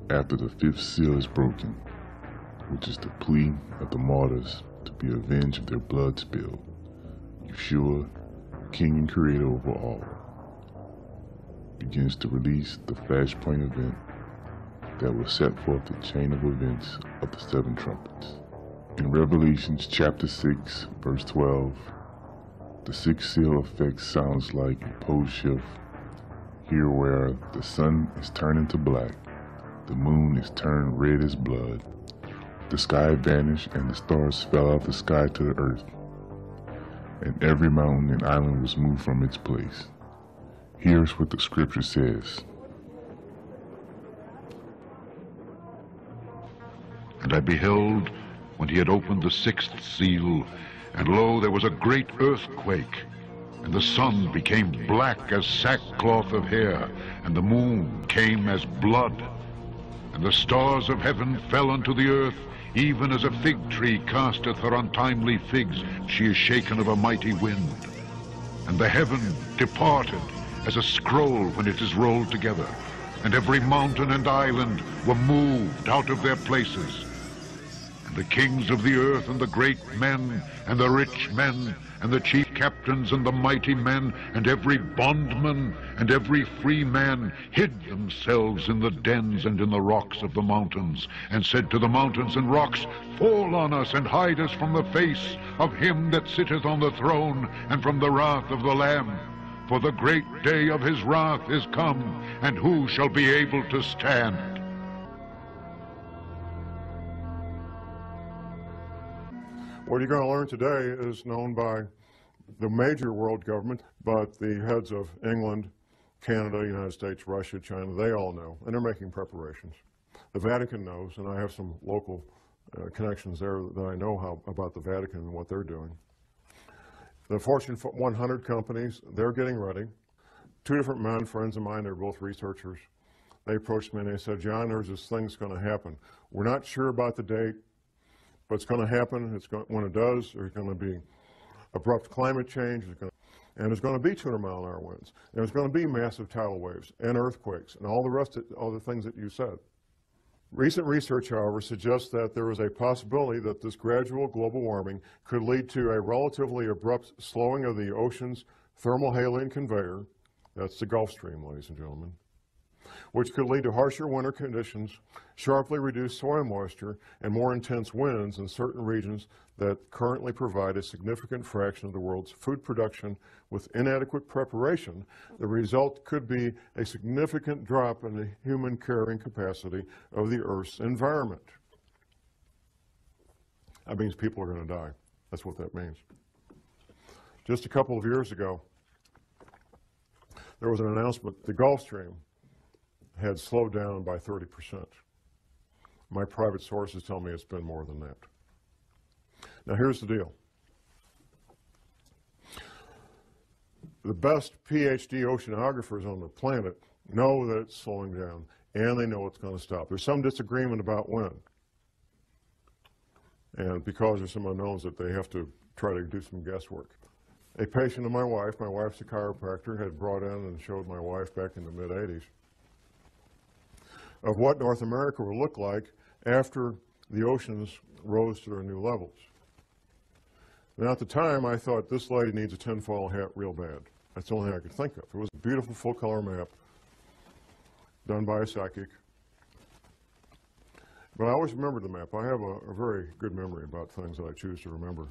after the fifth seal is broken, which is the plea of the martyrs to be avenged of their blood spilled. Yeshua, King and Creator over all, begins to release the flashpoint event that will set forth the chain of events of the seven trumpets. In Revelations chapter 6, verse 12, the sixth seal effect sounds like a pole shift, here where the sun is turned into black, the moon is turned red as blood, the sky vanished and the stars fell out of the sky to the earth, and every mountain and island was moved from its place. Here's what the scripture says. And I beheld, when he had opened the sixth seal, and lo, there was a great earthquake, and the sun became black as sackcloth of hair, and the moon came as blood, and the stars of heaven fell unto the earth, even as a fig tree casteth her untimely figs, she is shaken of a mighty wind. And the heaven departed as a scroll when it is rolled together, and every mountain and island were moved out of their places. And the kings of the earth, and the great men, and the rich men, and the chief captains, and the mighty men, and every bondman, and every free man, hid themselves in the dens and in the rocks of the mountains, and said to the mountains and rocks, Fall on us, and hide us from the face of him that sitteth on the throne, and from the wrath of the Lamb. For the great day of his wrath is come, and who shall be able to stand? What you're going to learn today is known by the major world government, but the heads of England, Canada, United States, Russia, China, they all know, and they're making preparations. The Vatican knows, and I have some local connections there that I know about the Vatican and what they're doing. The Fortune 100 companies, they're getting ready. Two different men, friends of mine, they're both researchers. They approached me and they said, John, there's this thing that's going to happen. We're not sure about the date, but it's going to happen. When it does, there's going to be abrupt climate change, and there's going to be 200-mile-an-hour winds, and there's going to be massive tidal waves and earthquakes and all the rest of all the things that you said. Recent research, however, suggests that there is a possibility that this gradual global warming could lead to a relatively abrupt slowing of the ocean's thermohaline conveyor, that's the Gulf Stream, ladies and gentlemen, which could lead to harsher winter conditions, sharply reduced soil moisture, and more intense winds in certain regions that currently provide a significant fraction of the world's food production. With inadequate preparation, the result could be a significant drop in the human carrying capacity of the Earth's environment. That means people are going to die. That's what that means. Just a couple of years ago, there was an announcement the Gulf Stream had slowed down by 30%. My private sources tell me it's been more than that. Now here's the deal. The best PhD oceanographers on the planet know that it's slowing down, and they know it's going to stop. There's some disagreement about when. And because there's some unknowns that they have to try to do some guesswork. A patient of my wife's a chiropractor, had brought in and showed my wife back in the mid-'80s of what North America will look like after the oceans rose to their new levels. Now at the time I thought this lady needs a tinfoil hat real bad. That's the only thing I could think of. It was a beautiful full color map done by a psychic. But I always remembered the map. I have a very good memory about things that I choose to remember.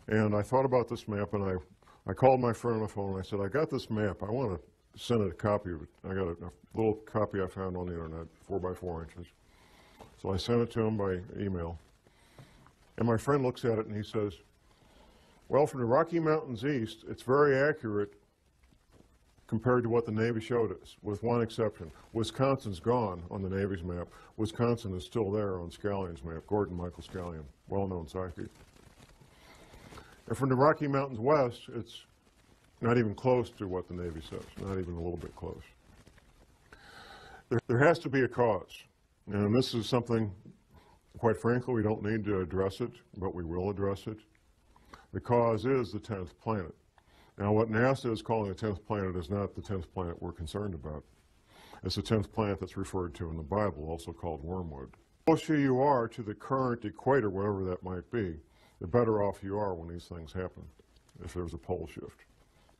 And I thought about this map, and I called my friend on the phone and I said, I got this map. I want to send a copy of it. I got a little copy I found on the internet, 4 by 4 inches. So I sent it to him by email. And my friend looks at it and he says, well, from the Rocky Mountains east, it's very accurate compared to what the Navy showed us, with one exception. Wisconsin's gone on the Navy's map. Wisconsin is still there on Scallion's map, Gordon Michael Scallion, well-known psychic. And from the Rocky Mountains west, it's not even close to what the Navy says, not even a little bit close. There has to be a cause. And this is something, quite frankly, we don't need to address it, but we will address it. The cause is the 10th planet. Now, what NASA is calling the 10th planet is not the 10th planet we're concerned about. It's the 10th planet that's referred to in the Bible, also called wormwood. The closer you are to the current equator, whatever that might be, the better off you are when these things happen, if there's a pole shift,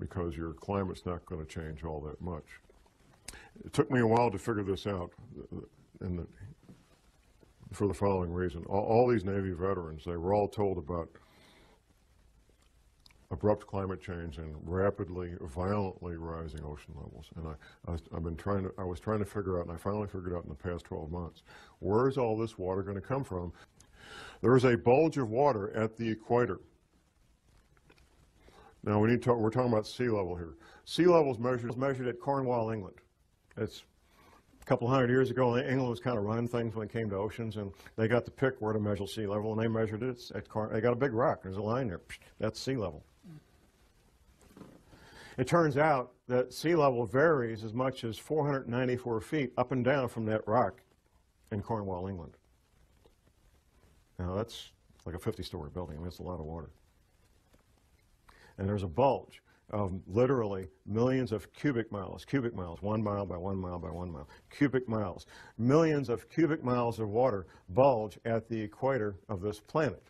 because your climate's not going to change all that much. It took me a while to figure this out for the following reason. All these Navy veterans, they were all told about abrupt climate change and rapidly, violently rising ocean levels. And I was trying to figure out, and I finally figured out in the past 12 months, where is all this water going to come from? There is a bulge of water at the equator. Now we're talking about sea level here. Sea level is measured at Cornwall, England. It's a couple hundred years ago. England was kind of running things when it came to oceans, and they got the pick where to measure sea level, and they measured it at they got a big rock. There's a line there. That's sea level. It turns out that sea level varies as much as 494 feet up and down from that rock in Cornwall, England. Now that's like a 50-story building. I mean, it's a lot of water. And there's a bulge of literally millions of cubic miles, 1 mile by 1 mile by 1 mile, cubic miles. Millions of cubic miles of water bulge at the equator of this planet.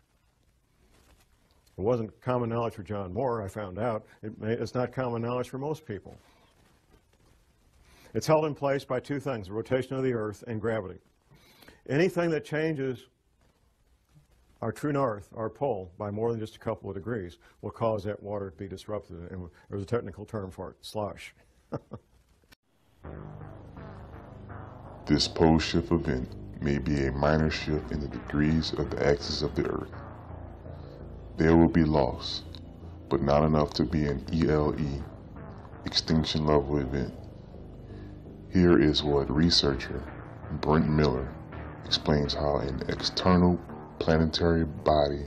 It wasn't common knowledge for John Moore, I found out. It's not common knowledge for most people. It's held in place by two things, the rotation of the Earth and gravity. Anything that changes our true north, our pole, by more than just a couple of degrees will cause that water to be disrupted. And there's a technical term for it, slosh. This pole shift event may be a minor shift in the degrees of the axis of the Earth. There will be loss, but not enough to be an ELE, extinction level event. Here is what researcher Brent Miller explains how an external planetary body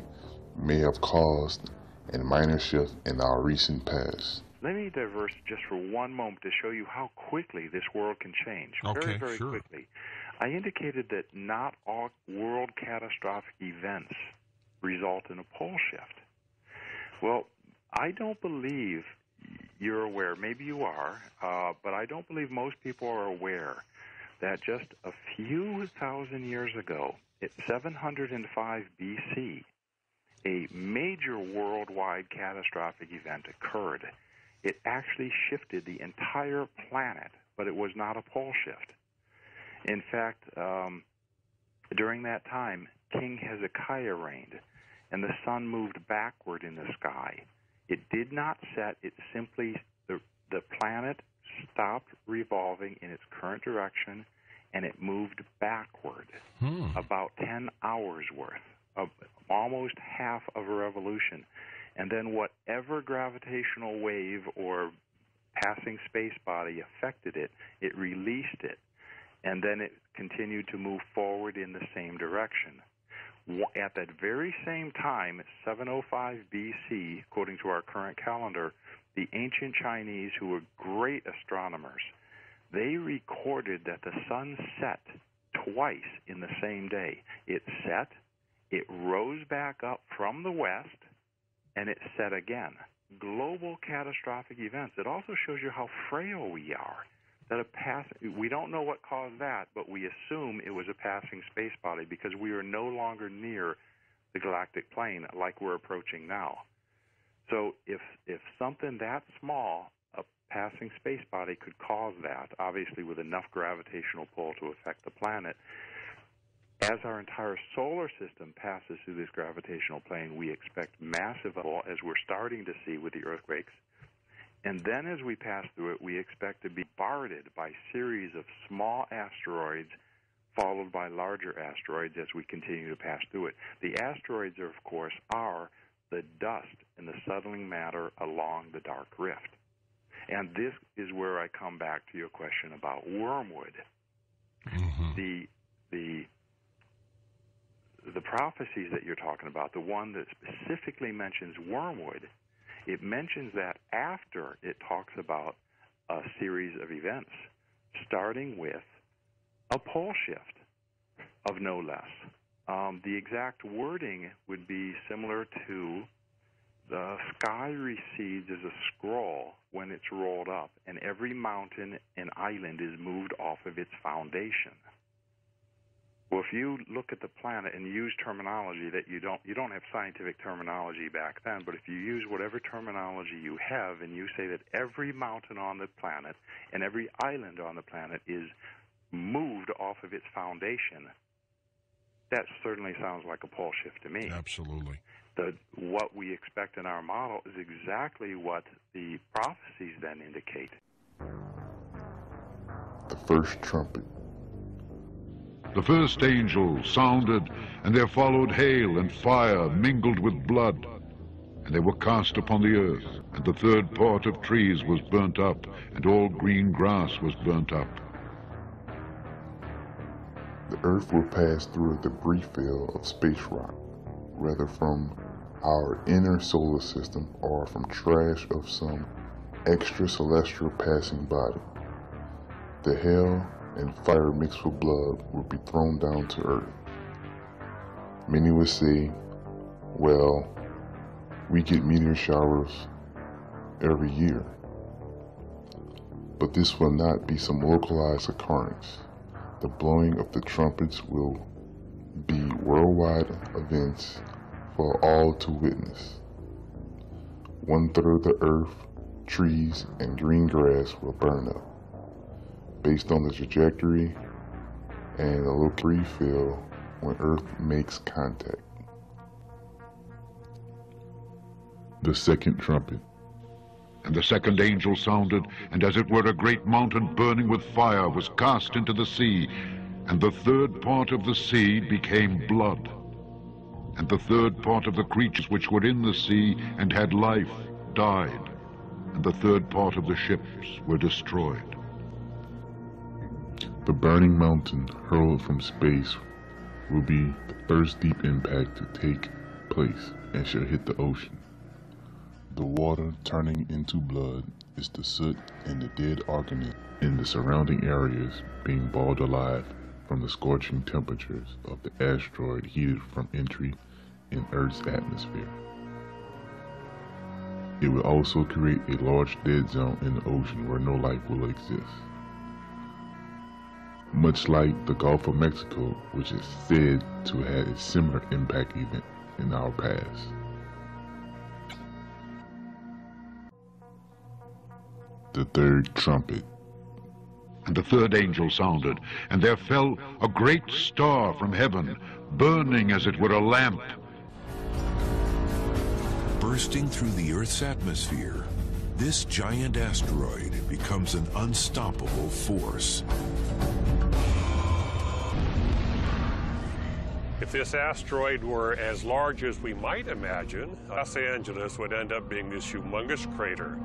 may have caused a minor shift in our recent past. Let me diverse just for one moment to show you how quickly this world can change. Okay, very sure. quickly. I indicated that not all world catastrophic events result in a pole shift. Well, I don't believe you're aware, maybe you are, but I don't believe most people are aware that just a few thousand years ago, at 705 BC, a major worldwide catastrophic event occurred. It actually shifted the entire planet, but it was not a pole shift. In fact, during that time, King Hezekiah reigned, and the sun moved backward in the sky. It did not set, it simply, the planet stopped revolving in its current direction, and it moved backward about 10 hours worth, of almost half of a revolution. And then whatever gravitational wave or passing space body affected it, it released it, and then it continued to move forward in the same direction. At that very same time, 705 BC, according to our current calendar, the ancient Chinese, who were great astronomers, they recorded that the sun set twice in the same day. It set, it rose back up from the west, and it set again. Global catastrophic events. It also shows you how frail we are. That we don't know what caused that, but we assume it was a passing space body because we are no longer near the galactic plane like we're approaching now. So if something that small, a passing space body, could cause that, obviously with enough gravitational pull to affect the planet, as our entire solar system passes through this gravitational plane, we expect massive, as we're starting to see with the earthquakes. And then as we pass through it, we expect to be bombarded by series of small asteroids followed by larger asteroids as we continue to pass through it. The asteroids, of course, are the dust and the settling matter along the dark rift. And this is where I come back to your question about wormwood. Mm-hmm. The prophecies that you're talking about, the one that specifically mentions wormwood, it mentions that after it talks about a series of events, starting with a pole shift of no less. The exact wording would be similar to the sky recedes as a scroll when it's rolled up, and every mountain and island is moved off of its foundation. Well, if you look at the planet and use terminology that you don't have scientific terminology back then, but if you use whatever terminology you have and you say that every mountain on the planet and every island on the planet is moved off of its foundation, that certainly sounds like a pole shift to me. Absolutely. What we expect in our model is exactly what the prophecies then indicate. The first trumpet. The first angel sounded, and there followed hail and fire mingled with blood, and they were cast upon the earth, and the third part of trees was burnt up, and all green grass was burnt up. The earth will pass through a debris field of space rock, whether from our inner solar system or from trash of some extracelestial passing body. The hail and fire mixed with blood will be thrown down to earth. Many would say, well, we get meteor showers every year. But this will not be some localized occurrence. The blowing of the trumpets will be worldwide events for all to witness. 1/3 of the earth, trees, and green grass will burn up, based on the trajectory and the little debris field when Earth makes contact. The second trumpet. And the second angel sounded, and as it were a great mountain burning with fire was cast into the sea, and the third part of the sea became blood. And the third part of the creatures which were in the sea and had life died, and the third part of the ships were destroyed. The burning mountain hurled from space will be the first deep impact to take place and shall hit the ocean. The water turning into blood is the soot and the dead organisms in the surrounding areas being boiled alive from the scorching temperatures of the asteroid heated from entry in Earth's atmosphere. It will also create a large dead zone in the ocean where no life will exist. Much like the Gulf of Mexico, which is said to have had a similar impact event in our past. The third trumpet. And the third angel sounded, and there fell a great star from heaven, burning as it were a lamp. Bursting through the Earth's atmosphere, this giant asteroid becomes an unstoppable force. If this asteroid were as large as we might imagine, Los Angeles would end up being this humongous crater.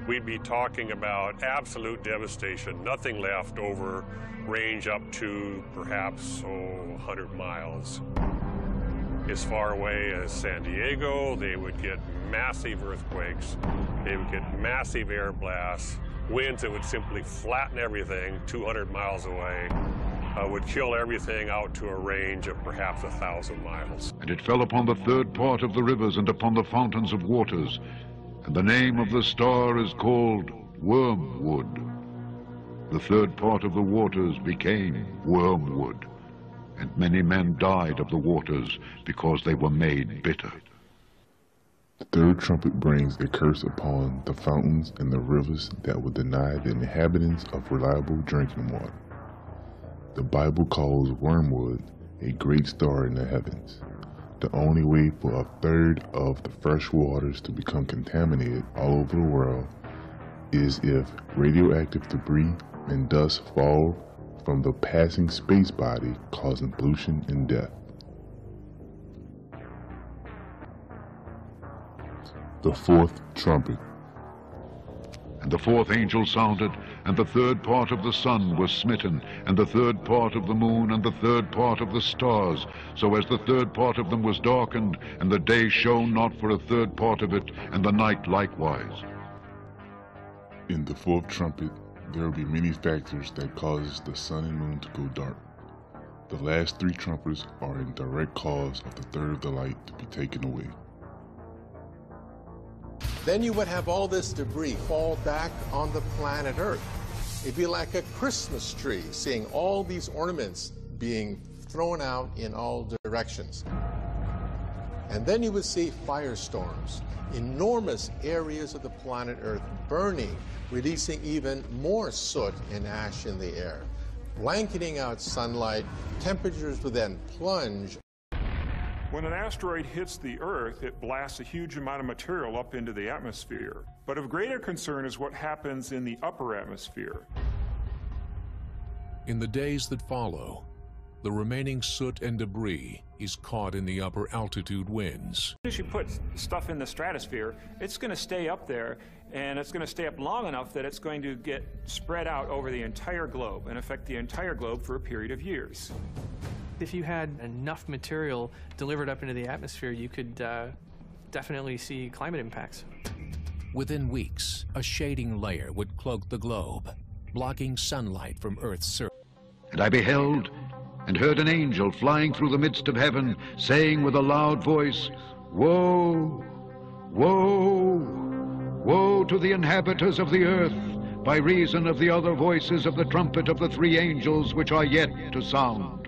We'd be talking about absolute devastation, nothing left over, range up to perhaps 100 miles. As far away as San Diego, they would get massive earthquakes, they would get massive air blasts, winds that would simply flatten everything 200 miles away, would kill everything out to a range of perhaps 1,000 miles. And it fell upon the third part of the rivers and upon the fountains of waters. And the name of the star is called Wormwood. The third part of the waters became wormwood, and many men died of the waters because they were made bitter. The third trumpet brings a curse upon the fountains and the rivers that will deny the inhabitants of reliable drinking water. The Bible calls wormwood a great star in the heavens. The only way for 1/3 of the fresh waters to become contaminated all over the world is if radioactive debris and dust fall from the passing space body, causing pollution and death. The fourth trumpet. And the fourth angel sounded, and the third part of the sun was smitten, and the third part of the moon, and the third part of the stars, so as the third part of them was darkened, and the day shone not for 1/3 part of it, and the night likewise. In the fourth trumpet, there will be many factors that causes the sun and moon to go dark. The last 3 trumpets are in direct cause of the third of the light to be taken away. Then you would have all this debris fall back on the planet Earth. It'd be like a Christmas tree, seeing all these ornaments being thrown out in all directions. And then you would see firestorms, enormous areas of the planet Earth burning, releasing even more soot and ash in the air. Blanketing out sunlight, temperatures would then plunge. When an asteroid hits the Earth, it blasts a huge amount of material up into the atmosphere. But of greater concern is what happens in the upper atmosphere. In the days that follow, the remaining soot and debris is caught in the upper altitude winds. As you put stuff in the stratosphere, it's going to stay up there, and it's going to stay up long enough that it's going to get spread out over the entire globe and affect the entire globe for a period of years. If you had enough material delivered up into the atmosphere, you could definitely see climate impacts. Within weeks, a shading layer would cloak the globe, blocking sunlight from Earth's surface. And I beheld and heard an angel flying through the midst of heaven, saying with a loud voice, Woe, woe, woe to the inhabitants of the earth, by reason of the other voices of the trumpet of the three angels which are yet to sound.